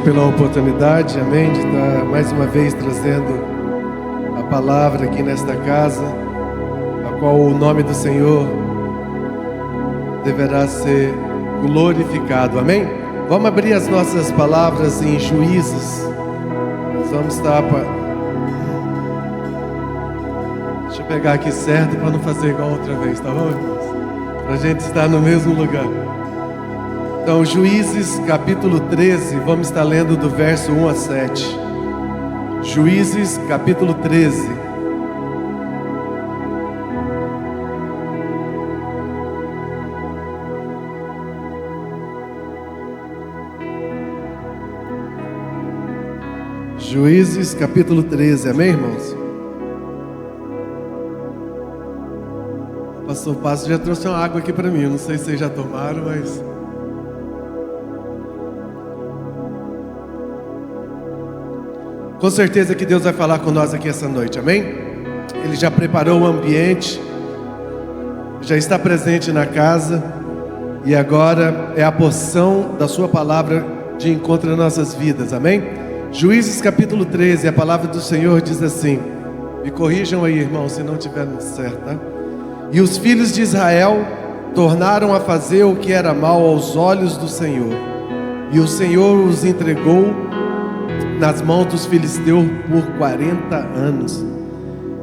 pela oportunidade, amém, de estar mais uma vez trazendo a palavra aqui nesta casa, a qual o nome do Senhor deverá ser glorificado, amém? Vamos abrir as nossas palavras em Juízes. Nós vamos estar Deixa eu pegar aqui certo para não fazer igual outra vez, tá bom, irmãos? Para a gente estar no mesmo lugar. Então, Juízes capítulo 13, vamos estar lendo do verso 1 a 7. Juízes capítulo 13. Juízes capítulo 13, amém, irmãos? O pastor Passo já trouxe uma água aqui para mim, eu não sei se vocês já tomaram, mas... com certeza que Deus vai falar com nós aqui essa noite, amém? Ele já preparou o ambiente, já está presente na casa, e agora é a porção da sua palavra de encontro nas nossas vidas, amém? Juízes capítulo 13, a palavra do Senhor diz assim, me corrijam aí, irmão, se não estiver certo, tá? E os filhos de Israel tornaram a fazer o que era mal aos olhos do Senhor, e o Senhor os entregou nas mãos dos filisteus por 40 anos.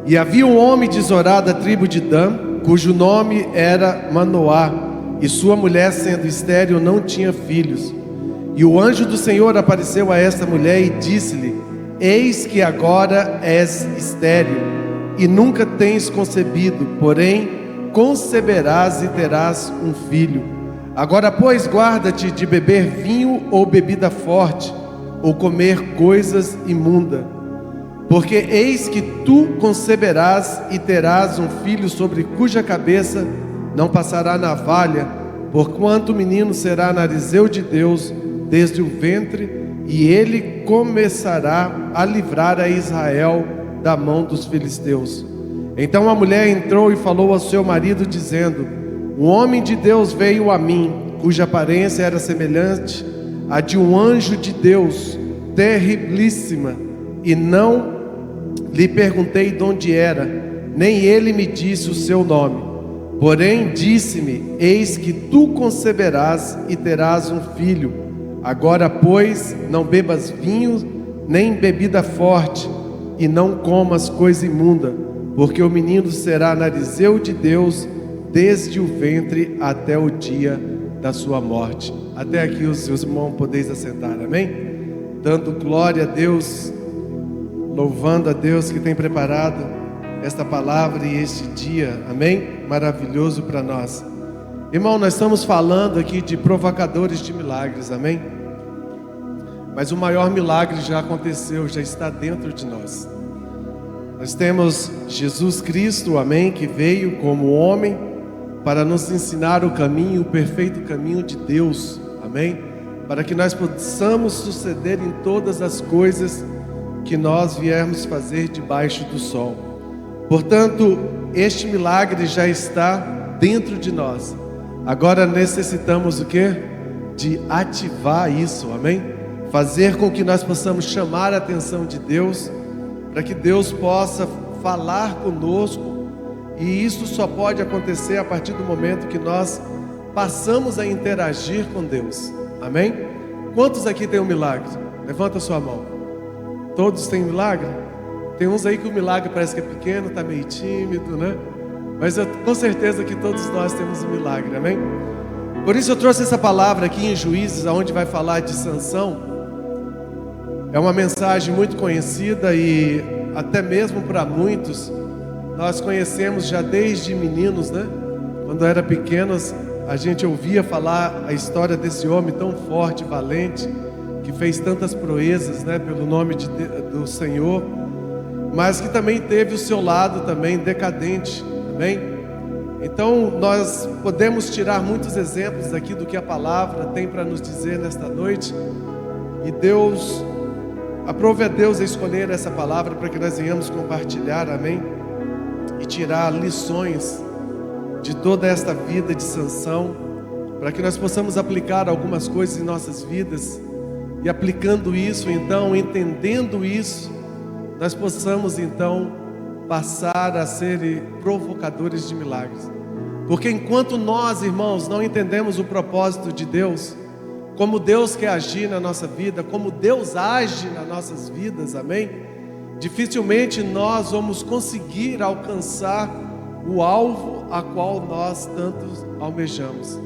E havia um homem de Zorá da tribo de Dan, cujo nome era Manoá, e sua mulher, sendo estéril, não tinha filhos. E o anjo do Senhor apareceu a esta mulher e disse-lhe: eis que agora és estéril, e nunca tens concebido, porém conceberás e terás um filho. Agora, pois, guarda-te de beber vinho ou bebida forte, ou comer coisas imundas, porque eis que tu conceberás e terás um filho, sobre cuja cabeça não passará navalha, porquanto o menino será narizeu de Deus desde o ventre, e ele começará a livrar a Israel da mão dos filisteus. Então a mulher entrou e falou ao seu marido, dizendo: um homem de Deus veio a mim, cuja aparência era semelhante a de um anjo de Deus, terribilíssima, e não lhe perguntei de onde era, nem ele me disse o seu nome. Porém disse-me: eis que tu conceberás e terás um filho. Agora, pois, não bebas vinho, nem bebida forte, e não comas coisa imunda, porque o menino será narizeu de Deus desde o ventre até o dia da sua morte. Até aqui os seus irmãos podeis assentar, amém? Dando glória a Deus, louvando a Deus que tem preparado esta palavra e este dia, amém? Maravilhoso para nós. Irmão, nós estamos falando aqui de provocadores de milagres, amém? Mas o maior milagre já aconteceu, já está dentro de nós. Nós temos Jesus Cristo, amém? Que veio como homem para nos ensinar o caminho, o perfeito caminho de Deus, amém? Para que nós possamos suceder em todas as coisas que nós viermos fazer debaixo do sol. Portanto, este milagre já está dentro de nós. Agora necessitamos o quê? De ativar isso, amém? Fazer com que nós possamos chamar a atenção de Deus, para que Deus possa falar conosco. E isso só pode acontecer a partir do momento que nós passamos a interagir com Deus, amém? Quantos aqui tem um milagre? Levanta a sua mão. Todos têm milagre? Tem uns aí que o milagre parece que é pequeno, está meio tímido, né? Mas eu com certeza que todos nós temos um milagre, amém? Por isso eu trouxe essa palavra aqui em Juízes, onde vai falar de Sansão. É uma mensagem muito conhecida e até mesmo para muitos nós conhecemos já desde meninos, né? Quando era pequenos, a gente ouvia falar a história desse homem tão forte, valente, que fez tantas proezas, né? Pelo nome do Senhor, mas que também teve o seu lado também decadente, amém? Então nós podemos tirar muitos exemplos aqui do que a palavra tem para nos dizer nesta noite. E Deus, aprove a Deus a escolher essa palavra para que nós venhamos compartilhar, amém? E tirar lições de toda esta vida de Sansão, para que nós possamos aplicar algumas coisas em nossas vidas e aplicando isso, então, entendendo isso, nós possamos então passar a ser provocadores de milagres. Porque enquanto nós, irmãos, não entendemos o propósito de Deus, como Deus quer agir na nossa vida, como Deus age nas nossas vidas, amém? Dificilmente nós vamos conseguir alcançar o alvo a qual nós tanto almejamos.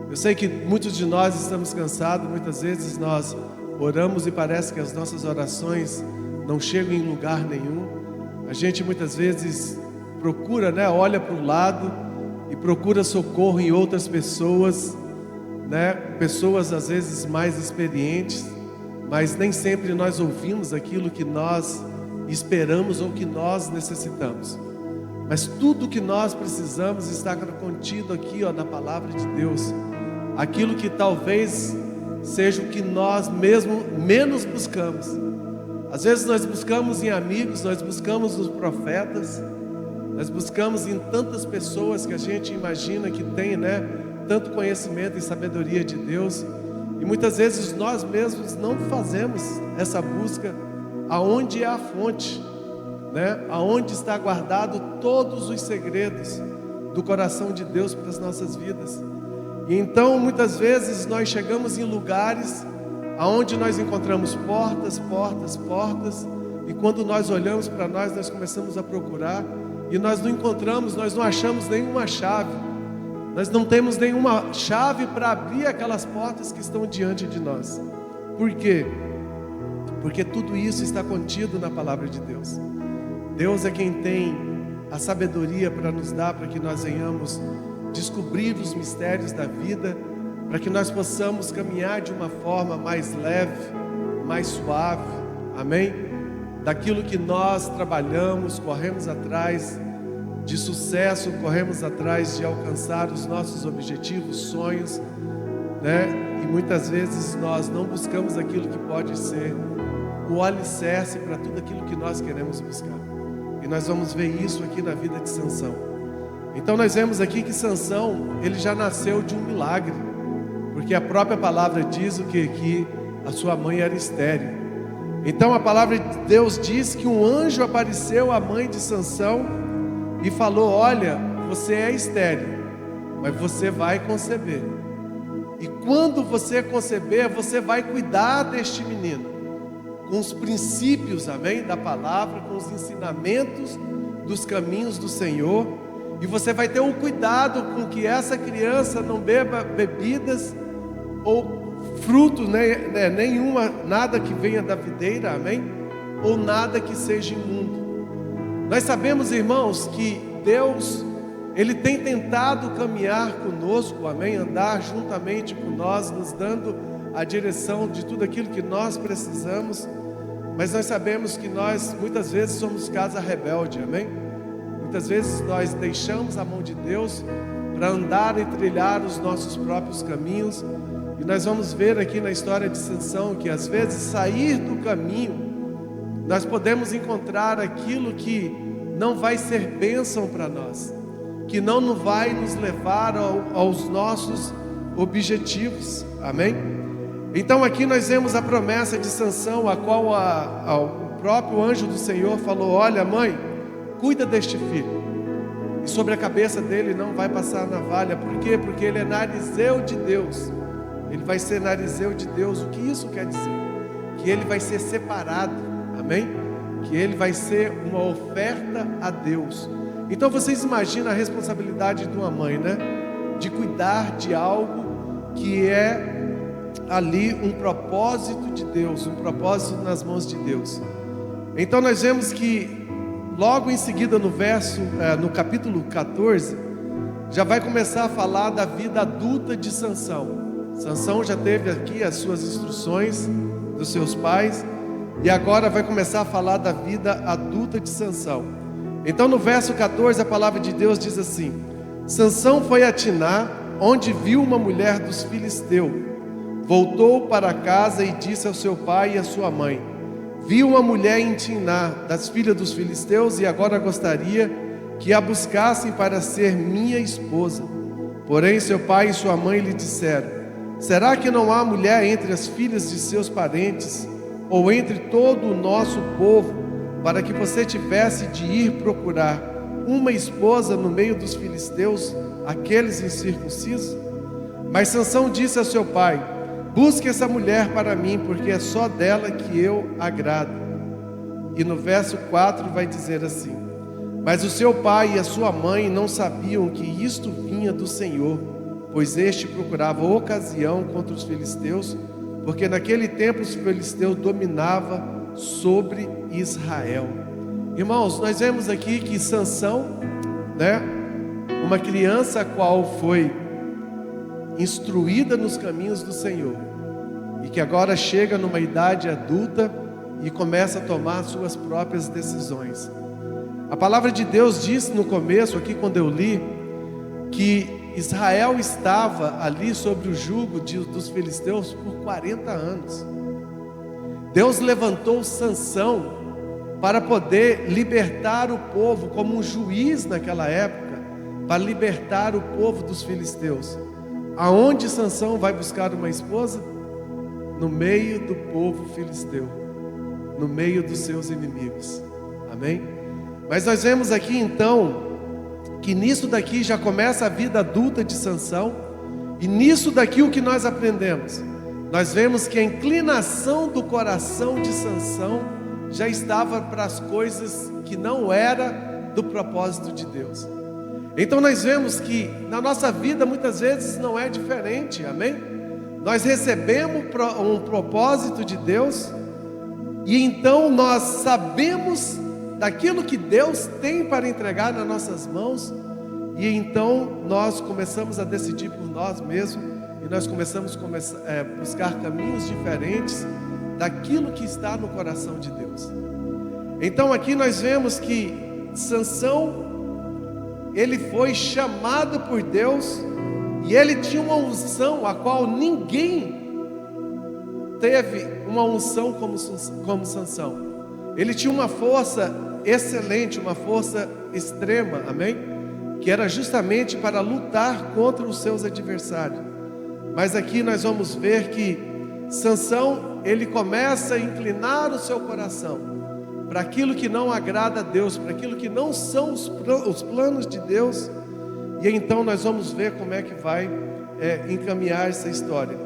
Eu sei que muitos de nós estamos cansados, muitas vezes nós oramos e parece que as nossas orações não chegam em lugar nenhum. A gente muitas vezes procura, olha para o lado e procura socorro em outras pessoas, pessoas às vezes mais experientes, mas nem sempre nós ouvimos aquilo que nós esperamos ou que nós necessitamos. Mas tudo que nós precisamos está contido aqui, na palavra de Deus. Aquilo que talvez seja o que nós mesmo menos buscamos. Às vezes nós buscamos em amigos, nós buscamos nos profetas, nós buscamos em tantas pessoas que a gente imagina que tem, tanto conhecimento e sabedoria de Deus. E muitas vezes nós mesmos não fazemos essa busca aonde é a fonte, aonde está guardado todos os segredos do coração de Deus para as nossas vidas. E então muitas vezes nós chegamos em lugares aonde nós encontramos portas, e quando nós olhamos para nós começamos a procurar, e nós não encontramos, nós não achamos nenhuma chave, nós não temos nenhuma chave para abrir aquelas portas que estão diante de nós. Por quê? Porque tudo isso está contido na palavra de Deus. Deus é quem tem a sabedoria para nos dar, para que nós venhamos descobrir os mistérios da vida, para que nós possamos caminhar de uma forma mais leve, mais suave, amém? Daquilo que nós trabalhamos, corremos atrás de sucesso, corremos atrás de alcançar os nossos objetivos, sonhos, E muitas vezes nós não buscamos aquilo que pode ser o alicerce para tudo aquilo que nós queremos buscar. E nós vamos ver isso aqui na vida de Sansão. Então nós vemos aqui que Sansão, ele já nasceu de um milagre, porque a própria palavra diz que a sua mãe era estéril. Então a palavra de Deus diz que um anjo apareceu à mãe de Sansão e falou: olha, você é estéril, mas você vai conceber. E quando você conceber, você vai cuidar deste menino, com os princípios, amém, da palavra, com os ensinamentos dos caminhos do Senhor. E você vai ter um cuidado com que essa criança não beba bebidas ou fruto, nenhuma, nada que venha da videira, amém? Ou nada que seja imundo. Nós sabemos, irmãos, que Deus, Ele tem tentado caminhar conosco, amém? Andar juntamente com nós, nos dando a direção de tudo aquilo que nós precisamos. Mas nós sabemos que nós, muitas vezes, somos casa rebelde, amém? Muitas vezes nós deixamos a mão de Deus para andar e trilhar os nossos próprios caminhos. E nós vamos ver aqui na história de Sansão que às vezes sair do caminho, nós podemos encontrar aquilo que não vai ser bênção para nós, que não vai nos levar aos nossos objetivos, amém? Então aqui nós vemos a promessa de Sansão, a qual o próprio anjo do Senhor falou: olha, mãe, cuida deste filho, e sobre a cabeça dele não vai passar a navalha. Por quê? Porque ele é narizeu de Deus. Ele vai ser narizeu de Deus. O que isso quer dizer? Que ele vai ser separado, amém? Que ele vai ser uma oferta a Deus. Então vocês imaginam a responsabilidade de uma mãe, de cuidar de algo que é ali um propósito de Deus, um propósito nas mãos de Deus. Então nós vemos que logo em seguida no capítulo 14, já vai começar a falar da vida adulta de Sansão. Sansão já teve aqui as suas instruções dos seus pais, e agora vai começar a falar da vida adulta de Sansão. Então no verso 14 a palavra de Deus diz assim: Sansão foi a Timná, onde viu uma mulher dos filisteus. Voltou para casa e disse ao seu pai e à sua mãe: vi uma mulher em Timná, das filhas dos filisteus, e agora gostaria que a buscassem para ser minha esposa. Porém seu pai e sua mãe lhe disseram: será que não há mulher entre as filhas de seus parentes, ou entre todo o nosso povo, para que você tivesse de ir procurar uma esposa no meio dos filisteus, aqueles incircuncisos? Mas Sansão disse a seu pai: busque essa mulher para mim, porque é só dela que eu agrado. E no verso 4 vai dizer assim: mas o seu pai e a sua mãe não sabiam que isto vinha do Senhor, pois este procurava ocasião contra os filisteus, porque naquele tempo os filisteus dominavam sobre Israel. Irmãos, nós vemos aqui que Sansão, uma criança a qual foi instruída nos caminhos do Senhor, e que agora chega numa idade adulta e começa a tomar suas próprias decisões. A palavra de Deus diz no começo, aqui quando eu li, que Israel estava ali sobre o jugo dos filisteus por 40 anos. Deus levantou Sansão para poder libertar o povo, como um juiz naquela época, para libertar o povo dos filisteus. Aonde Sansão vai buscar uma esposa? No meio do povo filisteu, no meio dos seus inimigos. Amém? Mas nós vemos aqui então que nisso daqui já começa a vida adulta de Sansão, e nisso daqui o que nós aprendemos? Nós vemos que a inclinação do coração de Sansão já estava para as coisas que não era do propósito de Deus. Então nós vemos que na nossa vida muitas vezes não é diferente, amém? Nós recebemos um propósito de Deus, e então nós sabemos daquilo que Deus tem para entregar nas nossas mãos, e então nós começamos a decidir por nós mesmos, e nós começamos a buscar caminhos diferentes daquilo que está no coração de Deus. Então aqui nós vemos que Sansão, ele foi chamado por Deus, e ele tinha uma unção a qual ninguém teve uma unção como Sansão. Ele tinha uma força excelente, uma força extrema, amém? Que era justamente para lutar contra os seus adversários. Mas aqui nós vamos ver que Sansão, ele começa a inclinar o seu coração para aquilo que não agrada a Deus, para aquilo que não são os planos de Deus. E então nós vamos ver como é que vai encaminhar essa história.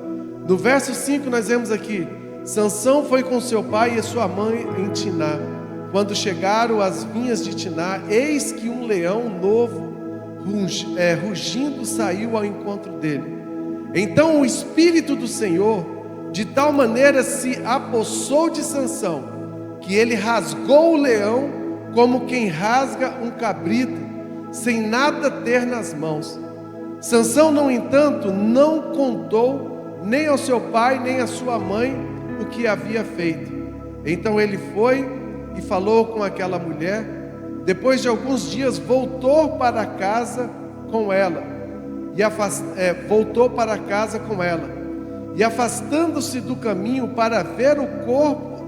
No verso 5 nós vemos aqui: Sansão foi com seu pai e sua mãe em Tiná. Quando chegaram às vinhas de Tiná, eis que um leão novo, rugindo, saiu ao encontro dele. Então o Espírito do Senhor de tal maneira se apossou de Sansão, que ele rasgou o leão como quem rasga um cabrito, sem nada ter nas mãos. Sansão, no entanto, não contou nem ao seu pai nem à sua mãe o que havia feito. Então ele foi e falou com aquela mulher. Depois de alguns dias voltou para casa com ela, e afastando-se do caminho para ver o corpo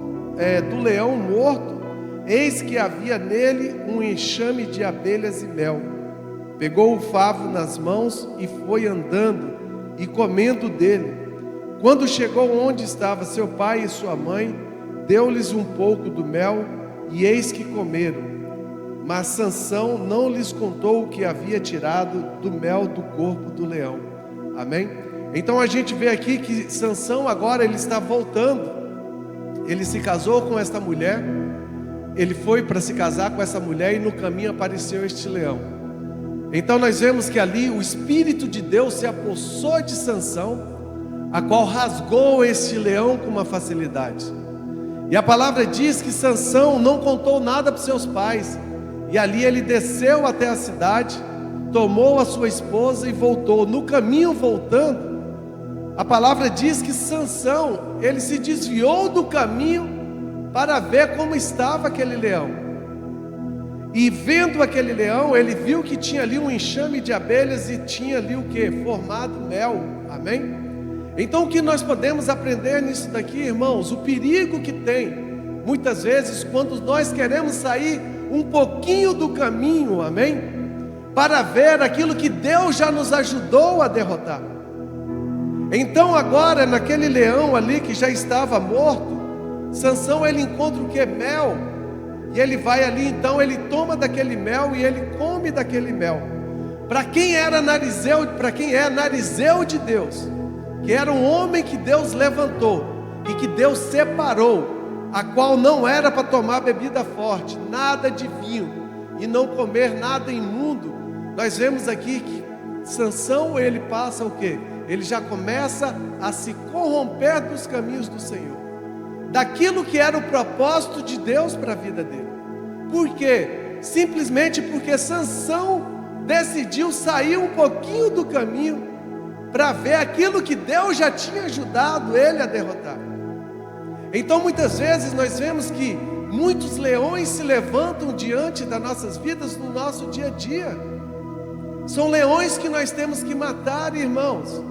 do leão morto, eis que havia nele um enxame de abelhas e mel. Pegou o favo nas mãos e foi andando e comendo dele. Quando chegou onde estava seu pai e sua mãe, deu-lhes um pouco do mel, e eis que comeram. Mas Sansão não lhes contou o que havia tirado do mel do corpo do leão. Amém? Então a gente vê aqui que Sansão agora ele está voltando. Ele se casou com esta mulher, ele foi para se casar com essa mulher, e no caminho apareceu este leão. Então nós vemos que ali o Espírito de Deus se apossou de Sansão, a qual rasgou este leão com uma facilidade. E a palavra diz que Sansão não contou nada para seus pais, e ali ele desceu até a cidade, tomou a sua esposa e voltou. No caminho voltando, a palavra diz que Sansão, ele se desviou do caminho para ver como estava aquele leão. E vendo aquele leão, ele viu que tinha ali um enxame de abelhas e tinha ali o que? Formado mel. Amém? Então o que nós podemos aprender nisso daqui, irmãos? O perigo que tem, muitas vezes, quando nós queremos sair um pouquinho do caminho, amém? Para ver aquilo que Deus já nos ajudou a derrotar. Então agora, naquele leão ali que já estava morto, Sansão ele encontra o que? Mel. E ele vai ali, então ele toma daquele mel e ele come daquele mel. Para quem era narizeu, para quem é narizeu de Deus, que era um homem que Deus levantou e que Deus separou, a qual não era para tomar bebida forte, nada de vinho e não comer nada imundo. Nós vemos aqui que Sansão ele passa o quê? Ele já começa a se corromper dos caminhos do Senhor, daquilo que era o propósito de Deus para a vida dele. Por quê? Simplesmente porque Sansão decidiu sair um pouquinho do caminho para ver aquilo que Deus já tinha ajudado ele a derrotar. Então muitas vezes nós vemos que muitos leões se levantam diante das nossas vidas no nosso dia a dia. São leões que nós temos que matar, irmãos.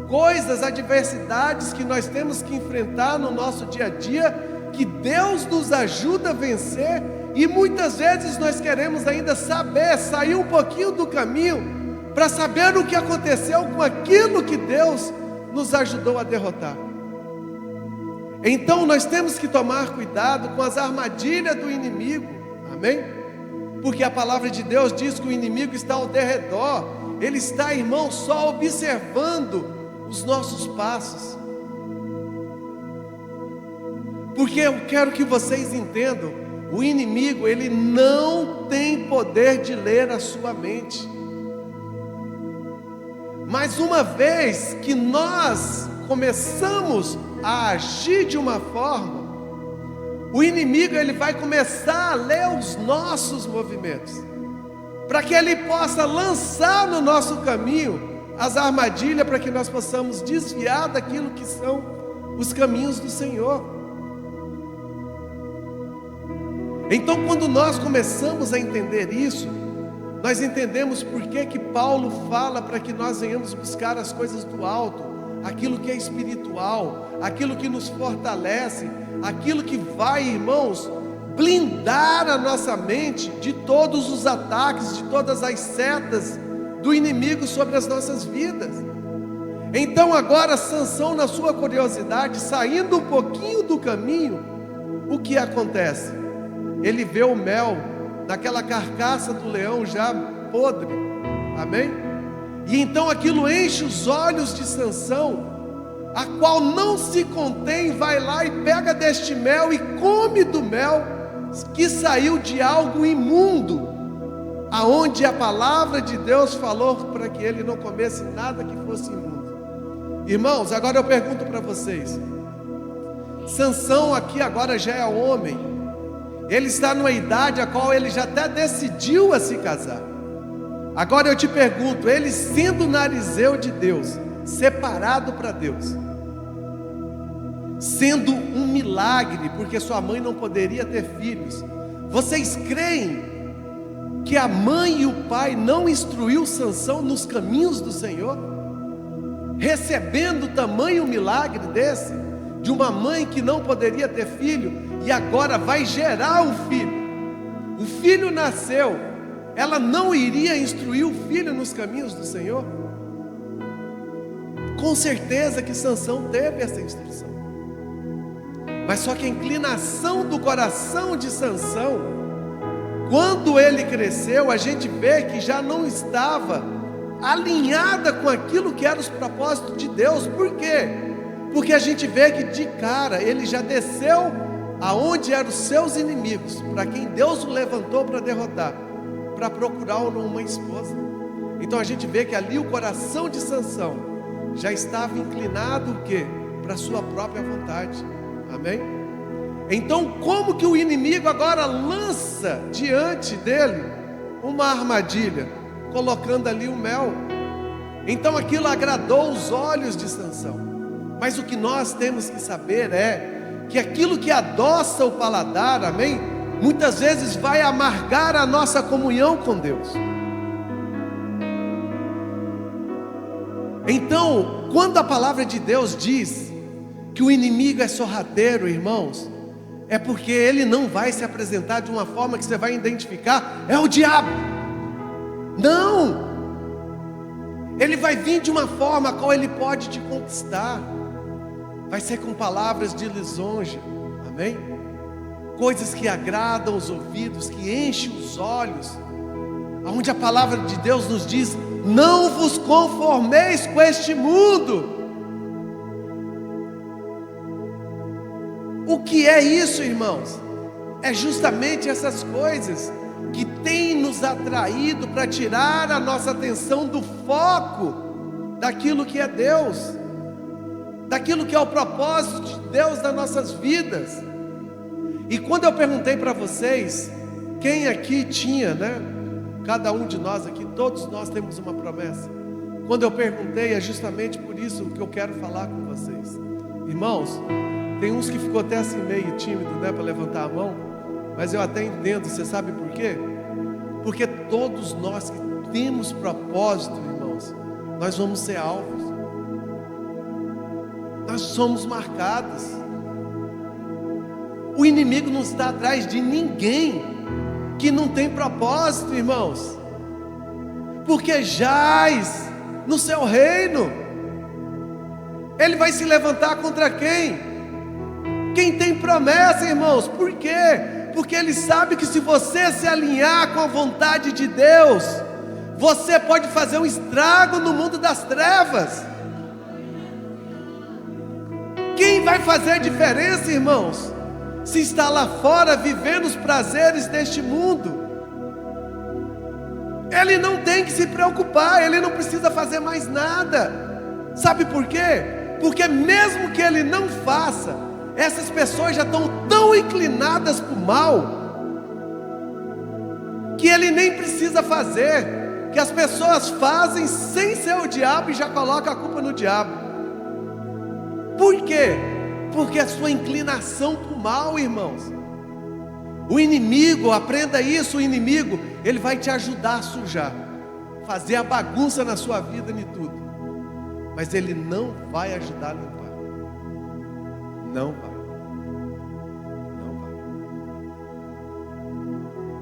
Coisas, adversidades que nós temos que enfrentar no nosso dia a dia, que Deus nos ajuda a vencer, e muitas vezes nós queremos ainda saber, sair um pouquinho do caminho, para saber o que aconteceu com aquilo que Deus nos ajudou a derrotar. Então nós temos que tomar cuidado com as armadilhas do inimigo, amém? Porque a palavra de Deus diz que o inimigo está ao derredor, ele está, irmão, só observando os nossos passos. Porque eu quero que vocês entendam, o inimigo, ele não tem poder de ler a sua mente. Mas uma vez que nós começamos a agir de uma forma, o inimigo ele vai começar a ler os nossos movimentos, para que ele possa lançar no nosso caminho as armadilhas, para que nós possamos desviar daquilo que são os caminhos do Senhor. Então quando nós começamos a entender isso, nós entendemos por que Paulo fala para que nós venhamos buscar as coisas do alto, aquilo que é espiritual, aquilo que nos fortalece, aquilo que vai, irmãos, blindar a nossa mente de todos os ataques, de todas as setas do inimigo sobre as nossas vidas. Então agora Sansão, na sua curiosidade, saindo um pouquinho do caminho, o que acontece? Ele vê o mel naquela carcaça do leão já podre, amém? E então aquilo enche os olhos de Sansão, a qual não se contém, vai lá e pega deste mel e come do mel que saiu de algo imundo, aonde a palavra de Deus falou para que ele não comesse nada que fosse imundo. Irmãos, agora eu pergunto para vocês, Sansão aqui agora já é homem, ele está numa idade a qual ele já até decidiu a se casar. Agora eu te pergunto, ele sendo narizeu de Deus, separado para Deus, sendo um milagre, porque sua mãe não poderia ter filhos, vocês creem que a mãe e o pai não instruiu Sansão nos caminhos do Senhor, recebendo tamanho milagre desse, de uma mãe que não poderia ter filho, e agora vai gerar um filho, o filho nasceu, ela não iria instruir o filho nos caminhos do Senhor? Com certeza que Sansão teve essa instrução, mas só que a inclinação do coração de Sansão, quando ele cresceu, a gente vê que já não estava alinhada com aquilo que eram os propósitos de Deus. Por quê? Porque a gente vê que de cara ele já desceu aonde eram os seus inimigos, para quem Deus o levantou para derrotar, para procurar uma esposa. Então a gente vê que ali o coração de Sansão já estava inclinado o quê? Para a sua própria vontade, amém? Então como que o inimigo agora lança diante dele uma armadilha, colocando ali o mel? Então aquilo agradou os olhos de Sansão, mas o que nós temos que saber é que aquilo que adoça o paladar, amém? Muitas vezes vai amargar a nossa comunhão com Deus. Então, quando a palavra de Deus diz que o inimigo é sorrateiro, irmãos, é porque ele não vai se apresentar de uma forma que você vai identificar, é o diabo. Não! Ele vai vir de uma forma a qual Ele pode te conquistar. Vai ser com palavras de lisonja, amém? Coisas que agradam os ouvidos, que enchem os olhos, onde a palavra de Deus nos diz: não vos conformeis com este mundo. O que é isso, irmãos? É justamente essas coisas que têm nos atraído para tirar a nossa atenção do foco daquilo que é Deus, daquilo que é o propósito de Deus nas nossas vidas. E quando eu perguntei para vocês, quem aqui tinha, né? Cada um de nós aqui, todos nós temos uma promessa. Quando eu perguntei, é justamente por isso que eu quero falar com vocês. Irmãos, tem uns que ficou até assim meio tímido, né, para levantar a mão, mas eu até entendo. Você sabe por quê? Porque todos nós que temos propósito, irmãos, nós vamos ser alvos. Nós somos marcados. O inimigo não está atrás de ninguém que não tem propósito, irmãos, porque jaz no seu reino. Ele vai se levantar contra quem? Quem tem promessa, irmãos. Por quê? Porque ele sabe que se você se alinhar com a vontade de Deus, você pode fazer um estrago no mundo das trevas. Quem vai fazer a diferença, irmãos, se está lá fora vivendo os prazeres deste mundo? Ele não tem que se preocupar, ele não precisa fazer mais nada. Sabe por quê? Porque mesmo que ele não faça, essas pessoas já estão tão inclinadas para o mal, que ele nem precisa fazer, que as pessoas fazem sem ser o diabo e já colocam a culpa no diabo. Por quê? Porque a sua inclinação para o mal, irmãos. O inimigo, aprenda isso, o inimigo, ele vai te ajudar a sujar, fazer a bagunça na sua vida e tudo, mas ele não vai ajudar a limpar. Não vai. Não vai.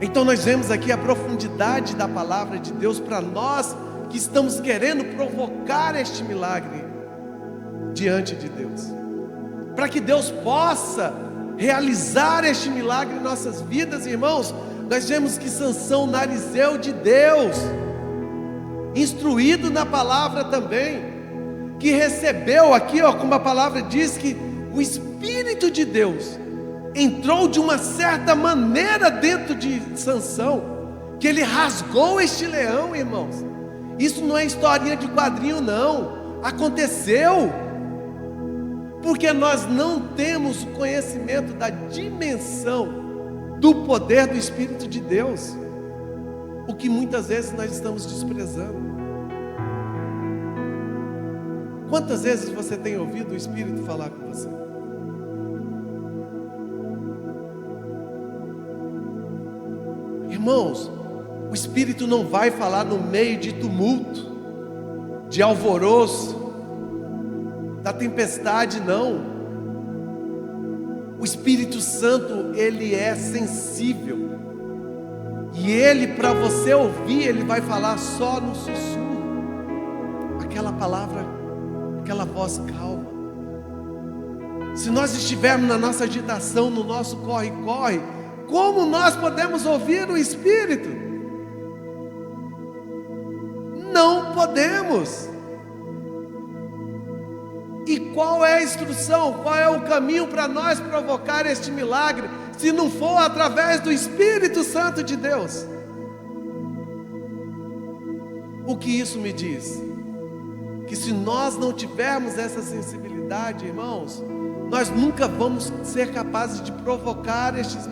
Então nós vemos aqui a profundidade da palavra de Deus para nós que estamos querendo provocar este milagre diante de Deus, para que Deus possa realizar este milagre em nossas vidas, irmãos. Nós vemos que Sansão, narizeu de Deus, instruído na palavra também, que recebeu aqui, ó, como a palavra diz, que o Espírito de Deus entrou de uma certa maneira dentro de Sansão, que ele rasgou este leão, irmãos. Isso não é historinha de quadrinho, não. Aconteceu. Porque nós não temos conhecimento da dimensão do poder do Espírito de Deus, o que muitas vezes nós estamos desprezando. Quantas vezes você tem ouvido o Espírito falar com você? Irmãos, o Espírito não vai falar no meio de tumulto, de alvoroço, da tempestade, não. O Espírito Santo, ele é sensível, e ele, para você ouvir, ele vai falar só no sussurro, aquela palavra, aquela voz calma. Se nós estivermos na nossa agitação, no nosso corre-corre, como nós podemos ouvir o Espírito? Não podemos. E qual é a instrução, qual é o caminho para nós provocar este milagre, se não for através do Espírito Santo de Deus? O que isso me diz? Que se nós não tivermos essa sensibilidade, irmãos, nós nunca vamos ser capazes de provocar esses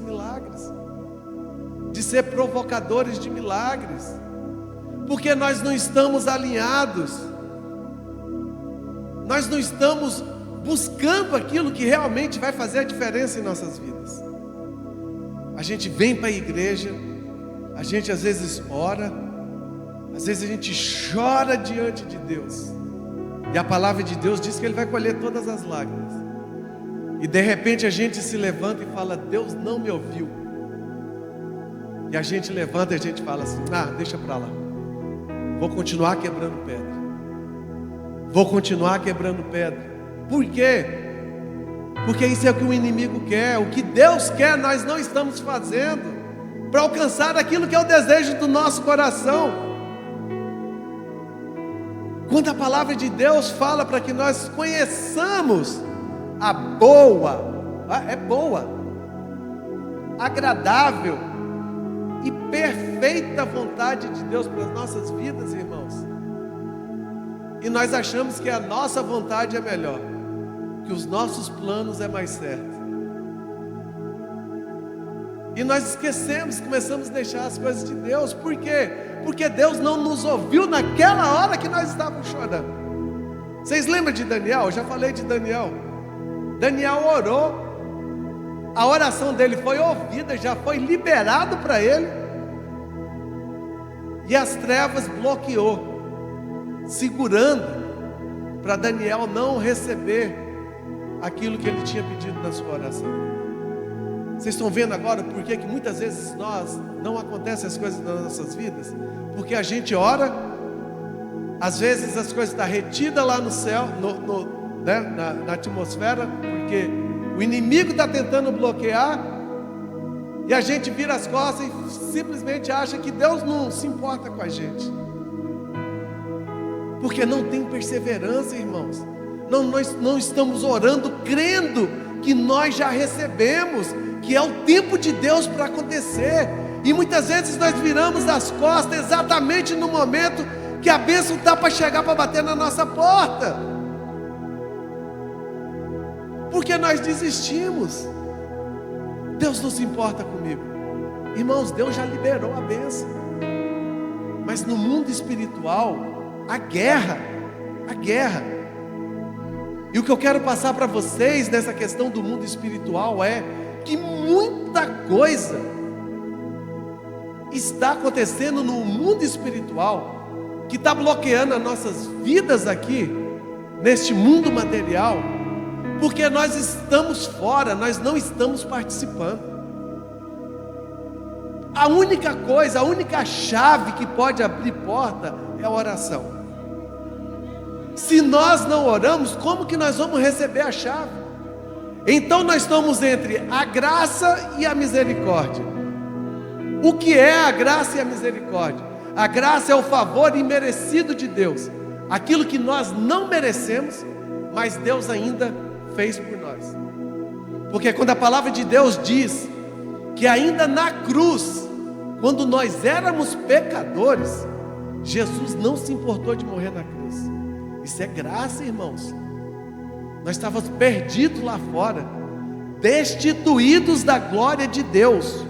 milagres, de ser provocadores de milagres, porque nós não estamos alinhados, nós não estamos buscando aquilo que realmente vai fazer a diferença em nossas vidas. A gente vem para a igreja, a gente às vezes ora, às vezes a gente chora diante de Deus, e a palavra de Deus diz que Ele vai colher todas as lágrimas, e de repente a gente se levanta e fala: Deus não me ouviu. E a gente levanta e a gente fala assim: ah, deixa para lá, vou continuar quebrando pedra. Vou continuar quebrando pedra. Por quê? Porque isso é o que o inimigo quer. O que Deus quer, nós não estamos fazendo para alcançar aquilo que é o desejo do nosso coração. Quando a palavra de Deus fala para que nós conheçamos a boa, agradável e perfeita vontade de Deus para as nossas vidas, irmãos. E nós achamos que a nossa vontade é melhor, que os nossos planos é mais certo. E nós esquecemos, começamos a deixar as coisas de Deus. Por quê? Porque Deus não nos ouviu naquela hora que nós estávamos chorando. Vocês lembram de Daniel? Eu já falei de Daniel. Daniel orou, a oração dele foi ouvida, já foi liberado para ele, e as trevas bloqueou, segurando para Daniel não receber aquilo que ele tinha pedido na sua oração. Vocês estão vendo agora por que muitas vezes nós não acontecem as coisas nas nossas vidas? Porque a gente às vezes as coisas estão retidas lá no céu, na atmosfera, porque o inimigo está tentando bloquear, e a gente vira as costas e simplesmente acha que Deus não se importa com a gente, porque não tem perseverança, irmãos. Nós não estamos orando crendo que nós já recebemos, que é o tempo de Deus para acontecer. E muitas vezes nós viramos as costas exatamente no momento que a bênção está para chegar, para bater na nossa porta, porque nós desistimos. Deus não se importa comigo. Irmãos, Deus já liberou a bênção, mas no mundo espiritual, a guerra. E o que eu quero passar para vocês nessa questão do mundo espiritual é que muita coisa está acontecendo no mundo espiritual que está bloqueando as nossas vidas aqui, neste mundo material, porque nós estamos fora, nós não estamos participando. A única coisa, a única chave que pode abrir porta é a oração. Se nós não oramos, como que nós vamos receber a chave? Então nós estamos entre a graça e a misericórdia. O que é a graça e a misericórdia? A graça é o favor imerecido de Deus, aquilo que nós não merecemos, mas Deus ainda fez por nós. Porque quando a palavra de Deus diz que ainda na cruz, quando nós éramos pecadores, Jesus não se importou de morrer na cruz. Isso é graça, irmãos. Nós estávamos perdidos lá fora, destituídos da glória de Deus,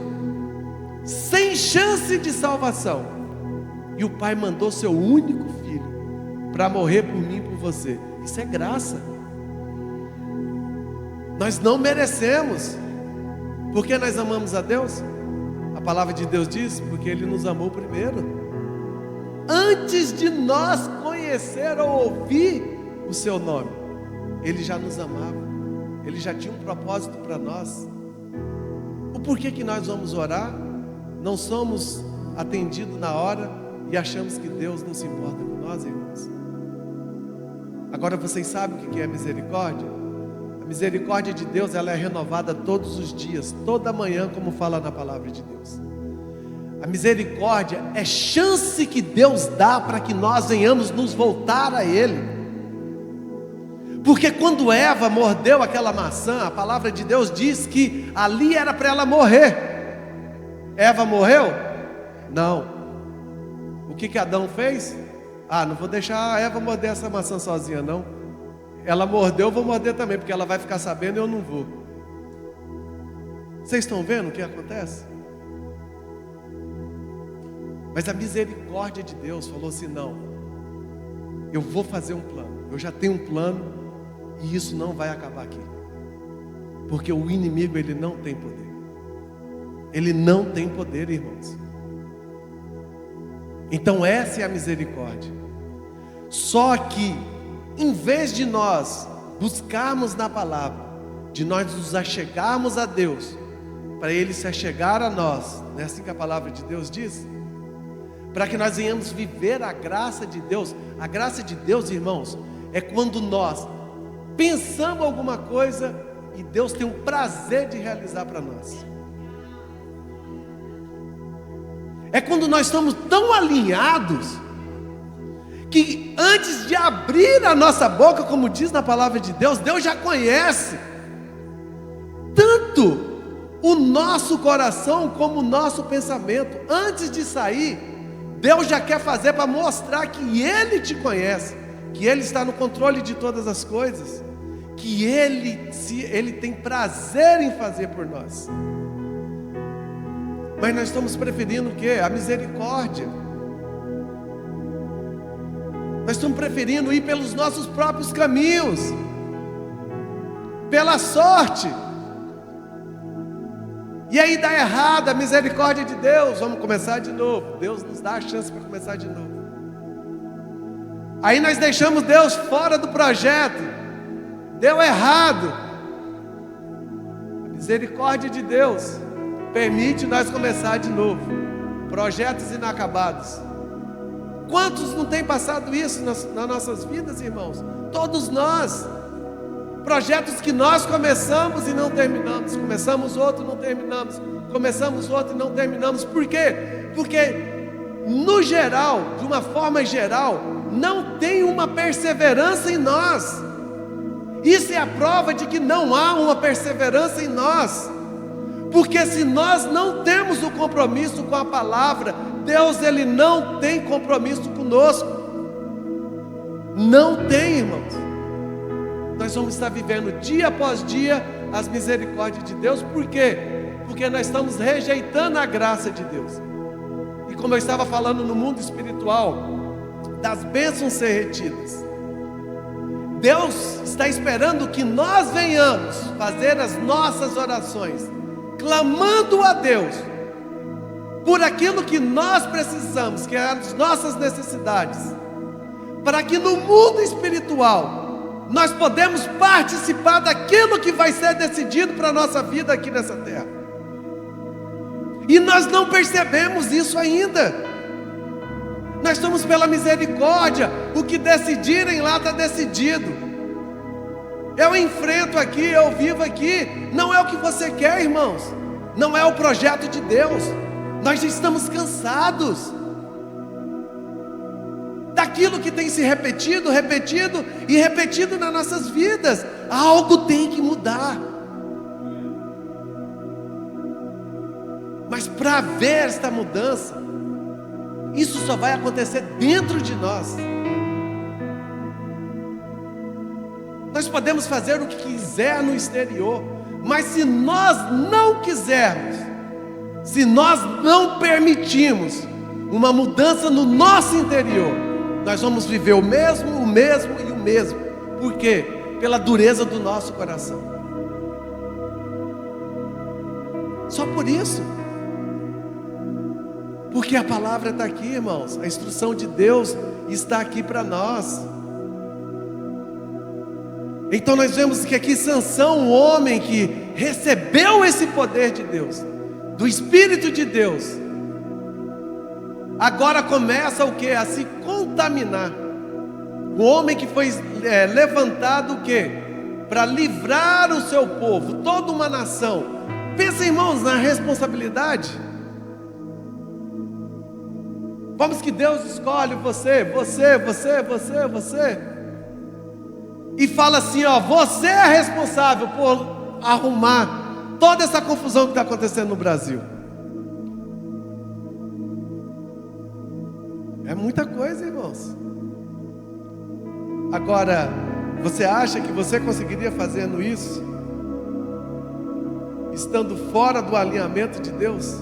sem chance de salvação. E o Pai mandou seu único filho para morrer por mim e por você. Isso é graça. Nós não merecemos. Porque nós amamos a Deus? A palavra de Deus diz, porque Ele nos amou primeiro. Antes de nós conhecer ou ouvir o seu nome, Ele já nos amava. Ele já tinha um propósito para nós. O porquê que nós vamos orar, não somos atendidos na hora e achamos que Deus não se importa com nós, irmãos? Agora vocês sabem o que é misericórdia? A misericórdia de Deus, ela é renovada todos os dias, toda manhã, como fala na palavra de Deus. A misericórdia é chance que Deus dá para que nós venhamos nos voltar a Ele. Porque quando Eva mordeu aquela maçã, a palavra de Deus diz que ali era para ela morrer. Eva morreu? Não. O que Adão fez? Não vou deixar a Eva morder essa maçã sozinha, não. Ela mordeu, eu vou morder também, porque ela vai ficar sabendo e eu não vou. Vocês estão vendo o que acontece? Mas a misericórdia de Deus falou assim: não, eu vou fazer um plano. Eu já tenho um plano e isso não vai acabar aqui. Porque o inimigo, ele não tem poder. Ele não tem poder, irmãos. Então essa é a misericórdia. Só que em vez de nós buscarmos na palavra, de nós nos achegarmos a Deus, para Ele se achegar a nós, não é assim que a palavra de Deus diz? para que nós venhamos viver a graça de Deus. A graça de Deus, irmãos, é quando nós pensamos alguma coisa e Deus tem o prazer de realizar para nós. É quando nós estamos tão alinhados que antes de abrir a nossa boca, como diz na palavra de Deus, Deus já conhece tanto o nosso coração como o nosso pensamento. Antes de sair, Deus já quer fazer para mostrar que Ele te conhece, que Ele está no controle de todas as coisas, que Ele tem prazer em fazer por nós. Mas nós estamos preferindo o quê? A misericórdia. Nós estamos preferindo ir pelos nossos próprios caminhos, pela sorte. E aí dá errado a misericórdia de Deus. Vamos começar de novo. Deus nos dá a chance para começar de novo. Aí nós deixamos Deus fora do projeto. Deu errado. A misericórdia de Deus permite nós começar de novo. Projetos inacabados. Quantos não tem passado isso nas nossas vidas, irmãos? Todos nós. Projetos que nós começamos e não terminamos. Começamos outro e não terminamos. Começamos outro e não terminamos. Por quê? Porque, no geral, de uma forma geral, não tem uma perseverança em nós. Isso é a prova de que não há uma perseverança em nós. Porque se nós não temos o compromisso com a palavra, Deus, Ele não tem compromisso conosco. Não tem, irmãos. Nós vamos estar vivendo dia após dia as misericórdias de Deus. Por quê? Porque nós estamos rejeitando a graça de Deus. E como eu estava falando no mundo espiritual, das bênçãos ser retidas, Deus está esperando que nós venhamos fazer as nossas orações, clamando a Deus por aquilo que nós precisamos, que é as nossas necessidades, para que no mundo espiritual nós podemos participar daquilo que vai ser decidido para a nossa vida aqui nessa terra. E nós não percebemos isso ainda. Nós estamos pela misericórdia. O que decidirem lá está decidido. Eu enfrento aqui, eu vivo aqui. Não é o que você quer, irmãos. Não é o projeto de Deus. Nós já estamos cansados daquilo que tem se repetido e repetido nas nossas vidas. Algo tem que mudar. Mas para ver esta mudança, isso só vai acontecer dentro de nós. Nós podemos fazer o que quiser no exterior, mas se nós não quisermos, se nós não permitirmos uma mudança no nosso interior, nós vamos viver o mesmo e o mesmo. Por quê? Pela dureza do nosso coração. Só por isso. Porque a palavra está aqui, irmãos. A instrução de Deus está aqui para nós. Então nós vemos que aqui Sansão, um homem que recebeu esse poder de Deus, do Espírito de Deus, agora começa o que? A se contaminar. O homem que foi levantado o que? Para livrar o seu povo, toda uma nação. Pensa, irmãos, na responsabilidade. Vamos que Deus escolhe você, e fala assim, ó, você é responsável por arrumar toda essa confusão que está acontecendo no Brasil. É muita coisa, irmãos. Agora, você acha que você conseguiria fazendo isso estando fora do alinhamento de Deus?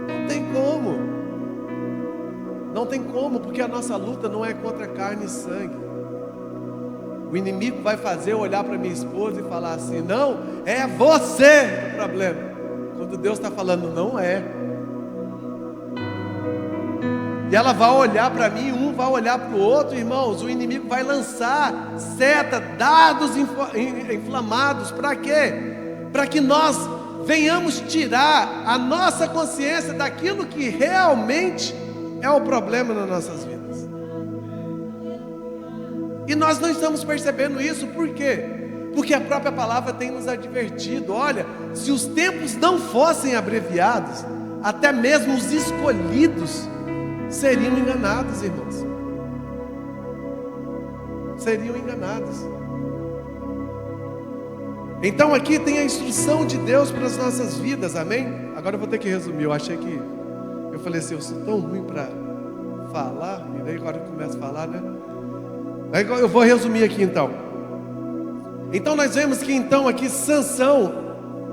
Não tem como. Não tem como, porque a nossa luta não é contra carne e sangue. O inimigo vai fazer eu olhar para minha esposa e falar assim, não, é você o problema. Quando Deus está falando, não é. E ela vai olhar para mim, um vai olhar para o outro, irmãos. O inimigo vai lançar seta, dardos inflamados. Para quê? Para que nós venhamos tirar a nossa consciência daquilo que realmente é o problema nas nossas vidas. E nós não estamos percebendo isso, por quê? Porque a própria palavra tem nos advertido: olha, se os tempos não fossem abreviados, até mesmo os escolhidos seriam enganados, irmãos. Seriam enganados. Então aqui tem a instrução de Deus para as nossas vidas, amém? Agora eu vou ter que resumir. Eu falei assim, eu sou tão ruim para falar, e daí agora eu começo a falar, né? Aí eu vou resumir aqui então. Então nós vemos que então aqui Sansão,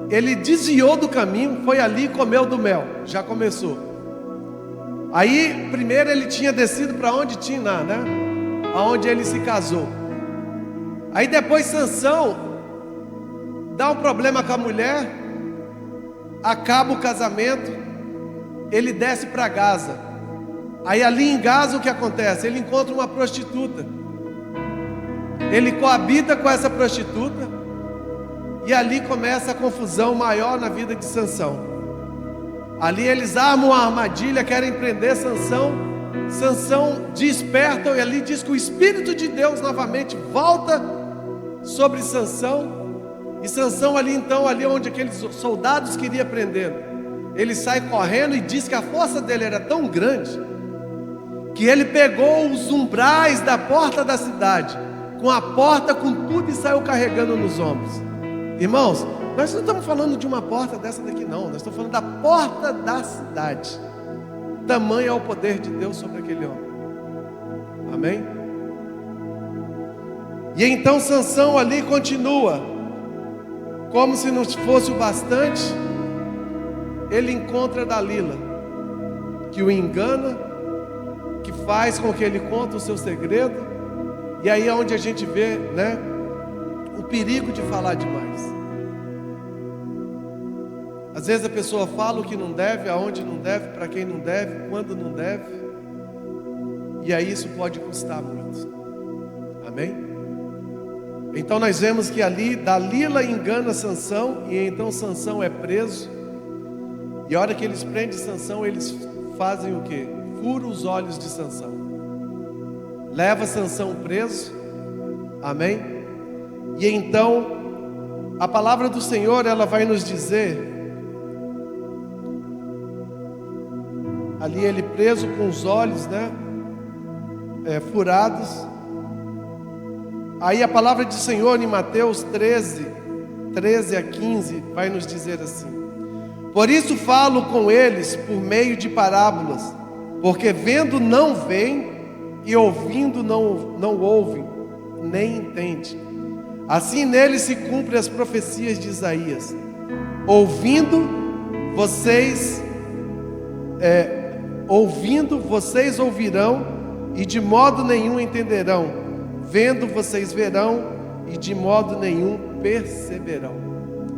ele desviou do caminho, foi ali e comeu do mel. Já começou. Aí primeiro ele tinha descido para onde Timná, né? Aonde ele se casou. Aí depois Sansão dá um problema com a mulher, acaba o casamento, ele desce para Gaza. Aí ali em Gaza o que acontece? Ele encontra uma prostituta. Ele coabita com essa prostituta, e ali começa a confusão maior na vida de Sansão. Ali eles armam uma armadilha, querem prender Sansão. Sansão desperta, e ali diz que o Espírito de Deus novamente volta sobre Sansão. E Sansão ali então, ali onde aqueles soldados queriam prendê-lo, ele sai correndo e diz que a força dele era tão grande, que ele pegou os umbrais da porta da cidade, com a porta, com tudo, e saiu carregando nos ombros. Irmãos, nós não estamos falando de uma porta dessa daqui não, nós estamos falando da porta da cidade. Tamanho é o poder de Deus sobre aquele homem. Amém? E então Sansão ali continua, como se não fosse o bastante, ele encontra Dalila, que o engana, que faz com que ele conte o seu segredo. E aí é onde a gente vê, né, o perigo de falar demais. Às vezes a pessoa fala o que não deve, aonde não deve, para quem não deve, quando não deve, e aí isso pode custar muito. Amém? Então nós vemos que ali Dalila engana Sansão, e então Sansão é preso. E a hora que eles prendem Sansão, eles fazem o quê? Furam os olhos de Sansão. Leva Sansão preso. Amém? E então a palavra do Senhor, ela vai nos dizer, ali ele preso com os olhos, né, furados. Aí a palavra do Senhor em Mateus 13 a 15 vai nos dizer assim: por isso falo com eles por meio de parábolas, porque vendo não veem, e ouvindo não ouvem, nem entendem. Assim neles se cumprem as profecias de Isaías: ouvindo vocês ouvirão, e de modo nenhum entenderão; vendo vocês verão, e de modo nenhum perceberão.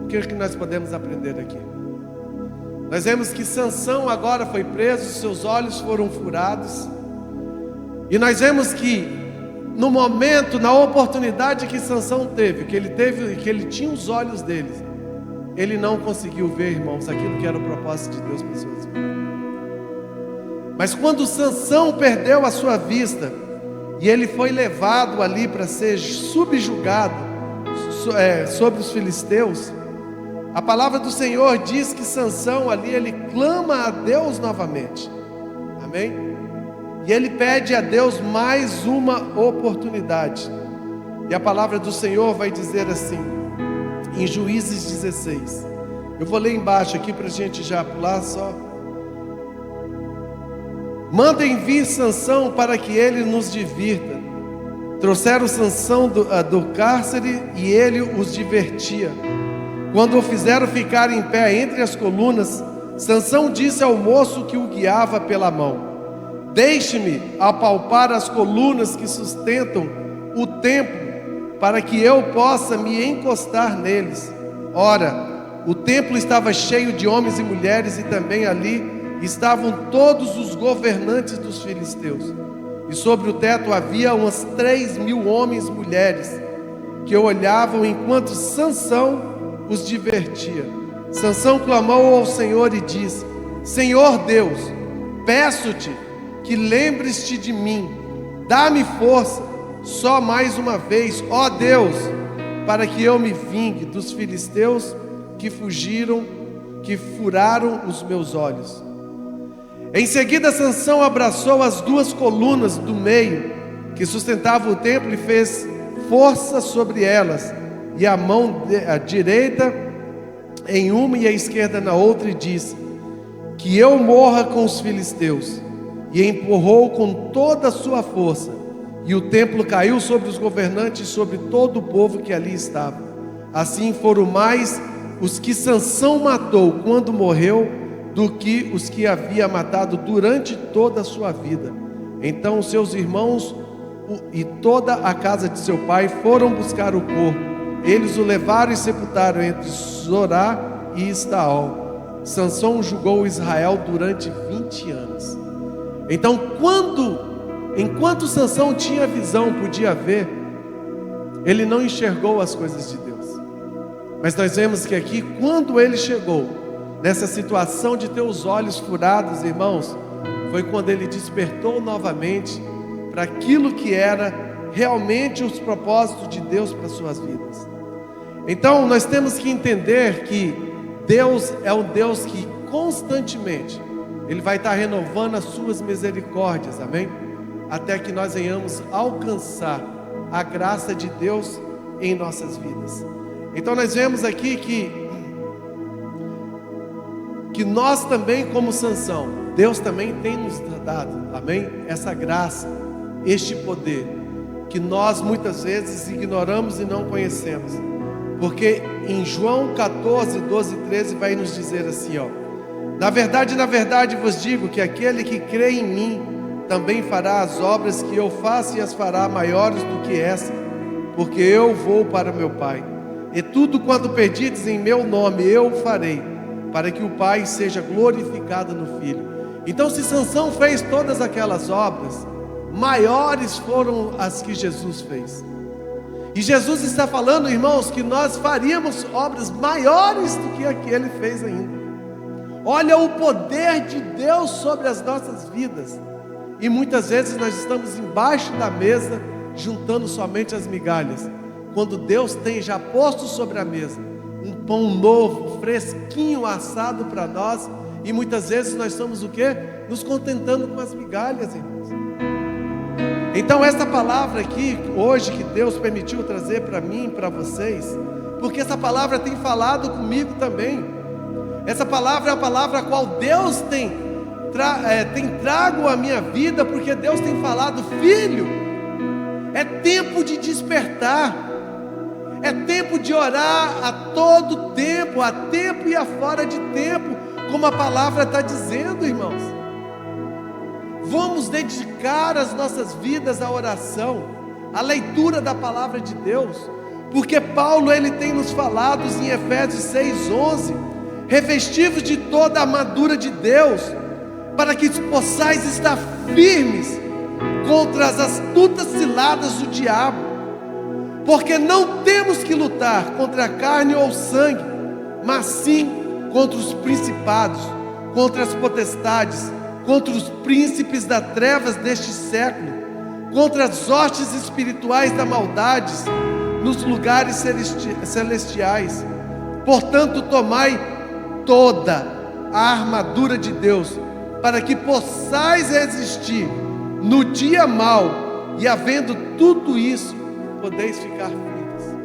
O que é que nós podemos aprender aqui? Nós vemos que Sansão agora foi preso, seus olhos foram furados. E nós vemos que no momento, na oportunidade que Sansão teve, que ele tinha os olhos dele, ele não conseguiu ver, irmãos, aquilo que era o propósito de Deus para as suas vidas. Mas quando Sansão perdeu a sua vista, e ele foi levado ali para ser subjugado sobre os filisteus, a palavra do Senhor diz que Sansão ali, ele clama a Deus novamente. Amém? E ele pede a Deus mais uma oportunidade. E a palavra do Senhor vai dizer assim, em Juízes 16. Eu vou ler embaixo aqui para a gente já pular só. Mandem vir Sansão para que ele nos divirta. Trouxeram Sansão do cárcere, e ele os divertia. Quando o fizeram ficar em pé entre as colunas, Sansão disse ao moço que o guiava pela mão: deixe-me apalpar as colunas que sustentam o templo, para que eu possa me encostar neles. Ora, o templo estava cheio de homens e mulheres, e também ali estavam todos os governantes dos filisteus. E sobre o teto havia umas 3.000 homens e mulheres, que olhavam enquanto Sansão os divertia. Sansão clamou ao Senhor e disse: Senhor Deus, peço-te que lembres-te de mim, dá-me força só mais uma vez, ó Deus, para que eu me vingue dos filisteus que fugiram, que furaram os meus olhos. Em seguida, Sansão abraçou as duas colunas do meio que sustentavam o templo e fez força sobre elas, e a mão a direita em uma e a esquerda na outra, e disse: que eu morra com os filisteus. E empurrou com toda a sua força, e o templo caiu sobre os governantes e sobre todo o povo que ali estava. Assim foram mais os que Sansão matou quando morreu do que os que havia matado durante toda a sua vida. Então os seus irmãos e toda a casa de seu pai foram buscar o corpo. Eles o levaram e sepultaram entre Zorá e Estaol. Sansão julgou Israel durante 20 anos. Então, enquanto Sansão tinha visão, podia ver, ele não enxergou as coisas de Deus. Mas nós vemos que aqui, quando ele chegou nessa situação de ter os olhos furados, irmãos, foi quando ele despertou novamente para aquilo que era realmente os propósitos de Deus para as suas vidas. Então nós temos que entender que Deus é um Deus que constantemente Ele vai estar renovando as suas misericórdias, amém? Até que nós venhamos alcançar a graça de Deus em nossas vidas. Então nós vemos aqui que nós também, como Sansão, Deus também tem nos dado, amém? Essa graça, este poder, que nós muitas vezes ignoramos e não conhecemos. Porque em João 14, 12 e 13 vai nos dizer assim, ó: na verdade vos digo que aquele que crê em mim também fará as obras que eu faço, e as fará maiores do que essa, porque eu vou para meu Pai. E tudo quanto pedides em meu nome eu farei, para que o Pai seja glorificado no Filho. Então, se Sansão fez todas aquelas obras, maiores foram as que Jesus fez. E Jesus está falando, irmãos, que nós faríamos obras maiores do que a que Ele fez ainda. Olha o poder de Deus sobre as nossas vidas. E muitas vezes nós estamos embaixo da mesa, juntando somente as migalhas, quando Deus tem já posto sobre a mesa um pão novo, fresquinho, assado para nós. E muitas vezes nós estamos o quê? Nos contentando com as migalhas, irmãos. Então essa palavra aqui, hoje, que Deus permitiu trazer para mim e para vocês, porque essa palavra tem falado comigo também. Essa palavra é a palavra a qual Deus tem trago à minha vida, porque Deus tem falado: filho, é tempo de despertar, é tempo de orar a todo tempo, a tempo e a fora de tempo, como a palavra está dizendo, irmãos. Vamos dedicar as nossas vidas à oração, à leitura da palavra de Deus, porque Paulo, ele tem nos falado em Efésios 6:11, revestivos de toda a armadura de Deus, para que possais estar firmes contra as astutas ciladas do diabo, porque não temos que lutar contra a carne ou o sangue, mas sim contra os principados, contra as potestades, contra os príncipes das trevas deste século, contra as hostes espirituais da maldade nos lugares celestiais. Portanto, tomai toda a armadura de Deus, para que possais resistir no dia mau, e havendo tudo isso, podeis ficar firmes.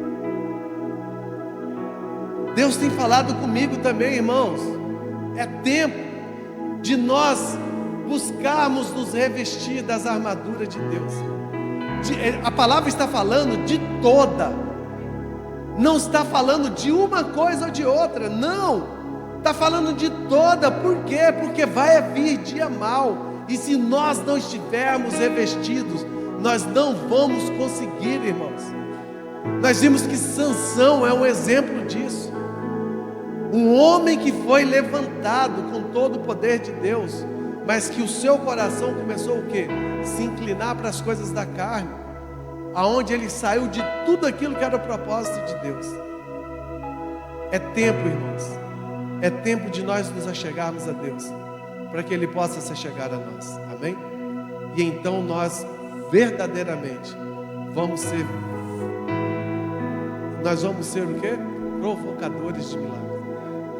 Deus tem falado comigo também, irmãos. É tempo de nós buscarmos nos revestir das armaduras de Deus. A palavra está falando de toda, não está falando de uma coisa ou de outra, não, está falando de toda. Por quê? Porque vai vir dia mau, e se nós não estivermos revestidos, nós não vamos conseguir, irmãos. Nós vimos que Sansão é um exemplo disso, um homem que foi levantado com todo o poder de Deus, mas que o seu coração começou o quê? Se inclinar para as coisas da carne, aonde ele saiu de tudo aquilo que era o propósito de Deus. É tempo, irmãos, é tempo de nós nos achegarmos a Deus, para que Ele possa se chegar a nós, amém? E então nós verdadeiramente vamos ser o quê? Provocadores de milagres.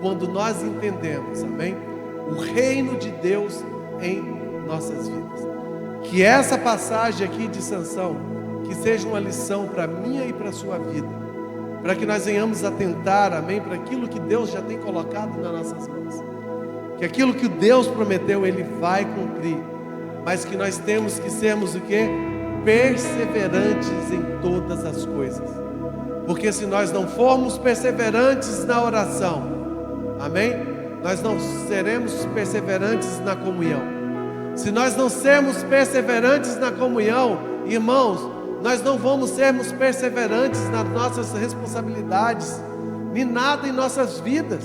Quando nós entendemos, amém? O reino de Deus em nossas vidas. Que essa passagem aqui de Sansão, que seja uma lição para minha e para a sua vida, para que nós venhamos atentar, amém? Para aquilo que Deus já tem colocado nas nossas mãos. Que aquilo que Deus prometeu, Ele vai cumprir. Mas que nós temos que sermos o quê? Perseverantes em todas as coisas. Porque se nós não formos perseverantes na oração, amém? Nós não seremos perseverantes na comunhão. Se nós não sermos perseverantes na comunhão, irmãos, nós não vamos sermos perseverantes nas nossas responsabilidades, nem nada em nossas vidas.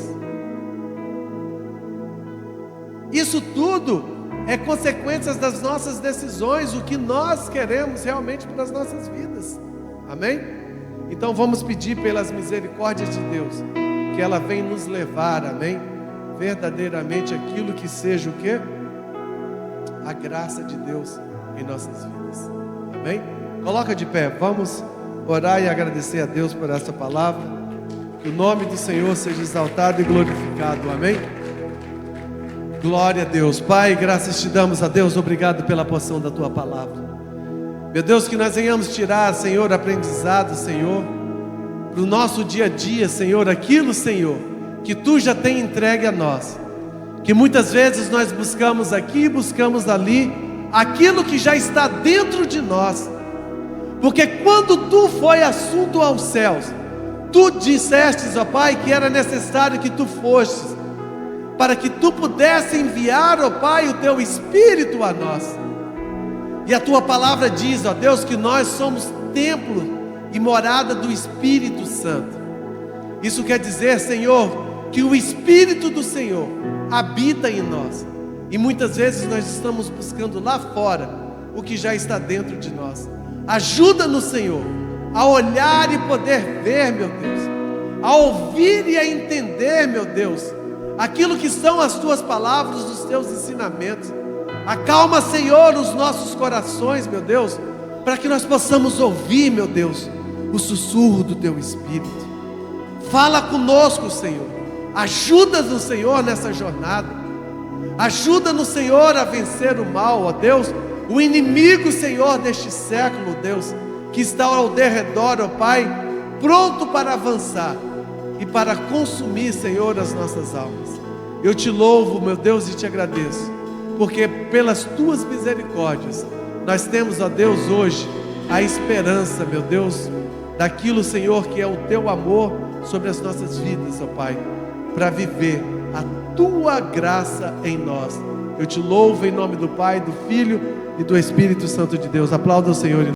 Isso tudo é consequências das nossas decisões, o que nós queremos realmente para as nossas vidas, amém? Então vamos pedir pelas misericórdias de Deus, que ela venha nos levar, amém? Verdadeiramente aquilo que seja o quê? A graça de Deus em nossas vidas, amém? Coloca de pé, vamos orar e agradecer a Deus por essa palavra. Que o nome do Senhor seja exaltado e glorificado, amém? Glória a Deus. Pai, graças te damos a Deus, obrigado pela porção da tua palavra. Meu Deus, que nós venhamos tirar, Senhor, aprendizado, Senhor, para o nosso dia a dia, Senhor, aquilo, Senhor, que tu já tem entregue a nós. Que muitas vezes nós buscamos aqui, buscamos ali, aquilo que já está dentro de nós. Porque quando tu foi assunto aos céus, tu dissestes, ó Pai, que era necessário que tu fostes, para que tu pudesse enviar, ó Pai, o teu Espírito a nós. E a tua palavra diz, ó Deus, que nós somos templo e morada do Espírito Santo. Isso quer dizer, Senhor, que o Espírito do Senhor habita em nós. E muitas vezes nós estamos buscando lá fora o que já está dentro de nós. Ajuda-nos, Senhor, a olhar e poder ver, meu Deus, a ouvir e a entender, meu Deus, aquilo que são as tuas palavras, os teus ensinamentos. Acalma, Senhor, os nossos corações, meu Deus, para que nós possamos ouvir, meu Deus, o sussurro do teu Espírito. Fala conosco, Senhor. Ajuda-nos, Senhor, nessa jornada. Ajuda-nos, Senhor, a vencer o mal, ó Deus, o inimigo, Senhor, deste século, Deus, que está ao derredor, ó Pai, pronto para avançar e para consumir, Senhor, as nossas almas. Eu te louvo, meu Deus, e te agradeço, porque pelas tuas misericórdias, nós temos, ó Deus, hoje, a esperança, meu Deus, daquilo, Senhor, que é o teu amor sobre as nossas vidas, ó Pai, para viver a tua graça em nós. Eu te louvo em nome do Pai, do Filho e do Espírito Santo de Deus. Aplauda o Senhor.